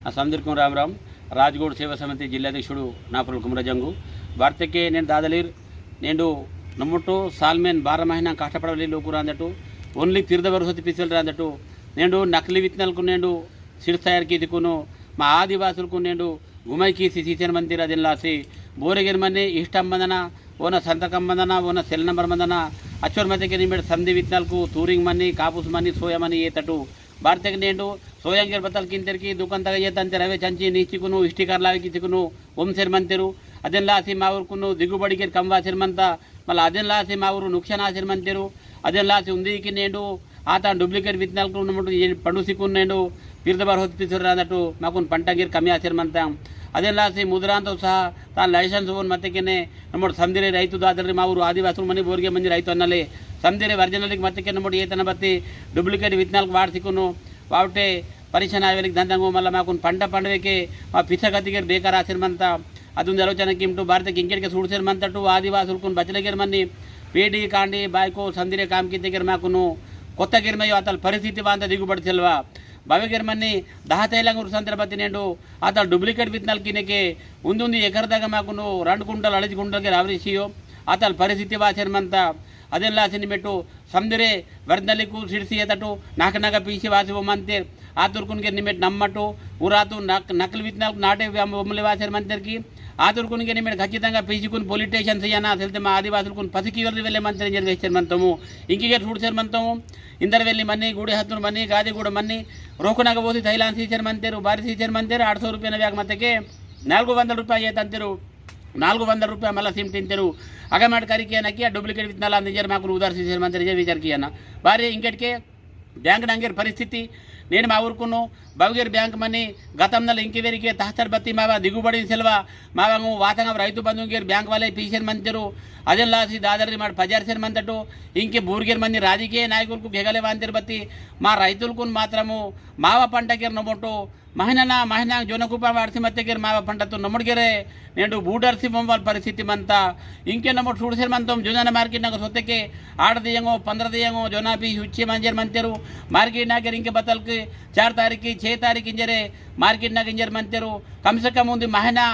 संदीर रामराम राजगोड सेवा समिति जिल्लाध्यक्षुడు नापुल कुमरजंगु भारतके నేను దాదలీర్ నేను నమ్మటో సాల్మెన్ 12 మహినా కష్టపడవలి లోకు రాందటు ఓన్లీ తీర్థ వరసతి పిసల్ రాందటు నేను నకిలీ విత్తనాలకు నేను సిర్ తయారుకి దికును మా ఆదివాసులకు నేను గుమైకి సీసన్ మందిర దిల్లాసి బోరెగర్ మనే ఇష్టం మందన ఓన సంతకం మందన ఓన సెల్ నంబర్ మందన అచ్చోర్ మధ్యకి నిమిడ సంధి విత్తనాలకు టూరింగ్ మనీ కాపుస్ మనీ సోయా మనీ ఏతటు भारत नेंडू सोयांगेर बतल किंतरकी दुकान तक ये तंते रवे चंची नीचिकुनु स्टिकर लावी किचिकुनु ओम सेरमंतेरु अदन लासी मावुरकुनु दिगुबडिगेर कमवा सेरमंता मल्ल अदन लासी मावुरु नुक्सान सेरमंतेरु अदन लासी उंदी कि नेंडू आता डुप्लिकेट वित्तनालकु नमटु पंडु सिकुन नेंडू तीर्थबार होतिसर रादटु माकुन पंटगेर कमी सेरमंता अदन लासी मुद्रांतो सह ता लाइसेंस ओन मत्तेकेने नमटु संदिरे रैतु दादरी मावुरु आदिवासी मनी बोर्गे मंजी रैतु अन्नले संदिरे वर्जनलिक मत्तेके नमटु येतन बत्ती डुप्लिकेट वित्तनालकु वाड सिकुनु वावटे परीक्षण आवेलिक ದಂದಂಗು ಮಲ್ಲ ಮಾಕುನ್ ಪಂಟ ಪಂಡವೆಕೆ ಮಾ ಪಿಸಗತಿಗೆ ಬೇಕಾರ ಆಸಿರ್ಮಂತ ಅದೊಂದು ಆಲೋಚನೆಗೆ ಇಂಟು ಭಾರತಕ್ಕೆ ಇಂಕೆಡ್ಗೆ ಸೂಡ್ಸಿರ್ಮಂತಟು ಆದಿವಾಸುಲ್ಕುನ್ ಬಚಲಗೆರ್ ಮನ್ನಿ ಪೇಡಿ ಕಾಂಡಿ ಬಾಯ್ಕೋ ಸಂದಿರೆ ಕಾಮ್ ಕಿದ್ದೆಗೆರ್ ಮಾಕುನು కొత్తగిర్ మయో అతల్ పరిస్థితి వాంత దిగుబడి సెల్వా బావేగిర్ మన్ని 10 తైలంగురు సందర్భతి నేండు అతల్ డూప్లికేట్ విత్తనాలు కినకే ఉంది ఎకరదాగా మాకును 2 కుంటలు 5 కుంటలకి రావరిసియో అతల్ పరిస్థితి వాచర్మంత ಅದೆಲ್ಲ ಸಿನಿಮೆಟ್ಟು ಸಮದಿರೆ ವರ್ದಲಿಕು ಸಿಡಿಸಿಯತಟು ನಾಕನಾಗ ಪೀಸಿ ವಾಸಿವಮಂತೆ ಆತುರ್ಕುನ್ಗೆ ನಿಮೆಟ್ ನಮ್ಮಟ್ಟು ಊರಾತು ನಕಲಿ ವಿತ್ನಾಲ್ಕು ನಾಟೆ ಒಮ್ಮಲೆ ವಾಸರ್ ಮಂತರ್కి ఆతుర్కునికి నిమిడ ఖచ్చితంగా పీచుకుని పోలీస్ స్టేషన్ చేయనా వెళ్తే మా ఆదివాసులకు పసికి వెళ్ళే మంత్రి జరిగేసారు మంతము ఇంకే చూడసారు మంతము ఇందరు వెళ్ళి మన్ని గుడి హత్తును మన్ని గాది కూడా మన్ని రోకునాక పోసి థైలాండ్ సీచర్ మంతేరు భారీ సీచర్ మంతేరు 800 రూపాయల బ్యాగ్ మత్తకే 400 రూపాయలు తంతేరు 400 రూపాయలు మళ్ళీ సిమ్ తింటారు అగమాట్ కరికి అనకి ఆ డూప్లికేట్ విత్తనాలు అందించారు మాకు ఉదార్ సీచర్ మంత్రి విచారకి అన్న భారీ ఇంకెట్కే బ్యాంక్ నంగేర్ పరిస్థితి నేను మా ఊరుకును బౌగేర్ బ్యాంక్ మనీ గతంలో ఇంకెవరికి తహతర్ బత్తి మావా దిగుబడి సెల్వా మావాము వాతంగా రైతు బంధుగేర్ బ్యాంక్ వాళ్ళే పీసర్ మంతరు అదెన్ లాసి దాదరి మాడు 10,000 మంతటు ఇంకే బూర్గేర్ మంది రాజకీయ నాయకులకు గెగలే వాంతర్ బత్తి మా రైతులకు మాత్రము మావ పంటగేర్ నమోటో మహిళ జోనకుప వాడిసి మత్తగేర్ మావ పంటతో నమ్మడిగేరే నేను బూడర్సి బొమ్మల పరిస్థితి మంతా ఇంకే నమ్మడు చూడసేర్ మంతం జోన మార్కెట్ నాకు సొత్తకే 8 దియంగో 15 దియంగో జోనా పీ ఉచ్చే మంజర్ మంతరు మార్కెట్ నాగర్ ఇంకే బతల్కి 4 तारीखी 6 तारीख इंजरे मार्केट नाग इंजर मंतरू कम से कम उंदी महीना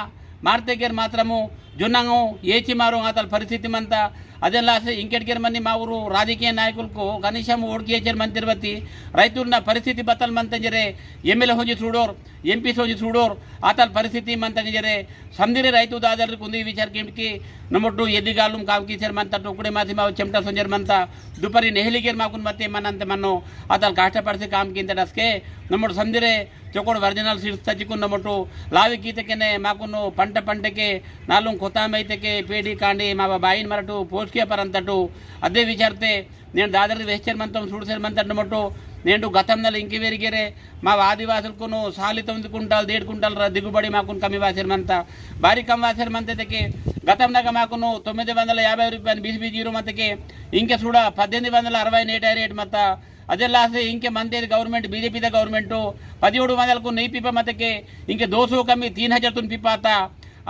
मारतेगेर मात्रमु जुन्नंगो ఏచి మారో అతల పరిస్థితి మంతా అదెల్లాసే ఇంకెడ్గేర్ మన్ని మా ఊరు రాజకీయ నాయకులకు కనీసం ఓడికేచర్ మంతిర్వతి రైతున్న పరిస్థితి బతల్ మంతంజరే ఎమ్మెల్యే హోజి చూడోర్ ఎంపీ హోజి చూడోర్ అతల పరిస్థితి మంతంజరే సందిరే రైతు దాదరికి ఉంది విచార్ కింకి నమొట్టు ఎదిగాలం కావకిచర్ మంతటు ఒకడే మాసి మా చెమట సంజర్ మంతా దుపరి నెహలిగేర్ మాకున్ మతే మనంత మన్నో అతల కష్టపడిసి కామ్ కింద డస్కే నమొట్టు సందిరే చొకోడు ఒరిజినల్ సీడ్స్ తచ్చికున్న నమొట్టు లావి గీతకెనే మాకును పంటకే నాలుం కొతామైతకే పేడి కాండి మా బాయిన్ మరటు పోస్కే పరంతటు అదే విచారితే నేను దాదరి వేస్చర్ మంతం చూడసేర్ మంతట నమొట్టు నేను గతంలో ఇంకెవరిగేరే మా ఆదివాసులకును సాలి 9 కుంటాలు 1.5 కుంటాలు దిగుబడి మాకును కమ్మి వాసర్ మంత భారీ కమ్ వాసర్ మంతకి గతంలో మాకును 950 రూపాయలు బీసీ మతకి ఇంకే చూడ 1860 నేట రేట్ మత అదే లాస్ట్ ఇంకే మంతేది గవర్నమెంట్ బీజేపీ ద గవర్నమెంట్ 1700 नहीं पीपा मतके इंके 200 कमी 3000 तुन पीपाता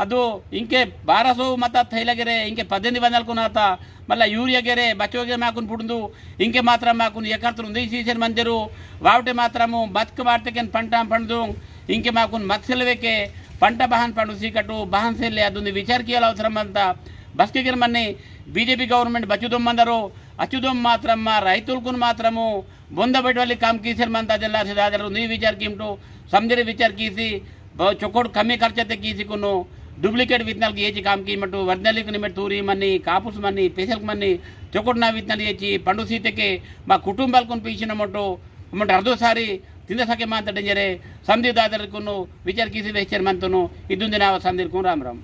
ಅದು ಇಂಕೆ 1200 ಮತ ಥೈಲಗೆರೆ ಇಂಕೆ 1800 ಕುನಾತ ಮಲ್ಲ ಯೂರಿಯಾ ಗೆರೆ ಬಚ್ಚೋಗೆ ಮಾಕುನ್ ಪುಂದು ಇಂಕೆ ಮಾತ್ರ ಮಾಕುನ್ ಎಕರ್ತರು ದಿ ಸೀಸನ್ ಮಂದಿರು ವಾವಟೆ ಮಾತ್ರಮು ಬತ್ಕ ವಾರ್ತೆಕೆನ್ పంట పండు ఇంకే మాకున్ మత్సలవేకే పంట బహన్ పండు సీకటు బహన్ సెల్లే అదుంది విచార కియాల అవసరం అంతా బస్కిగర్ మన్ని బీజేపీ గవర్నమెంట్ బచ్చుదం మందరు అచ్చుదం మాత్రం మా రైతులకు మాత్రము బొందబెట్టవల్లి కామ్ కీసర్ మంతా జిల్లా సిదాదరు నీ విచార కింటు సమజరి విచార కీసి చొకోడు కమ్మి ఖర్చతే కీసికును डुप्लिकेट वित्तनालకి ఏచి కామ్ కీమటు వర్దలికి నిమెట్ తూరి మన్ని కాపుస్ మన్ని పెసల్క్ మన్ని చొకోడు నా విత్తనాలు ఏచి పండు సీతకే మా కుటుంబాలకు పీచిన మటు మట అర్ధోసారి తింద సకే మాంత డేంజరే సంధి దాదరుకును విచార కీసి వేచర్ మంతను ఇదుంది నా సంధిర్కు రామ్ రామ్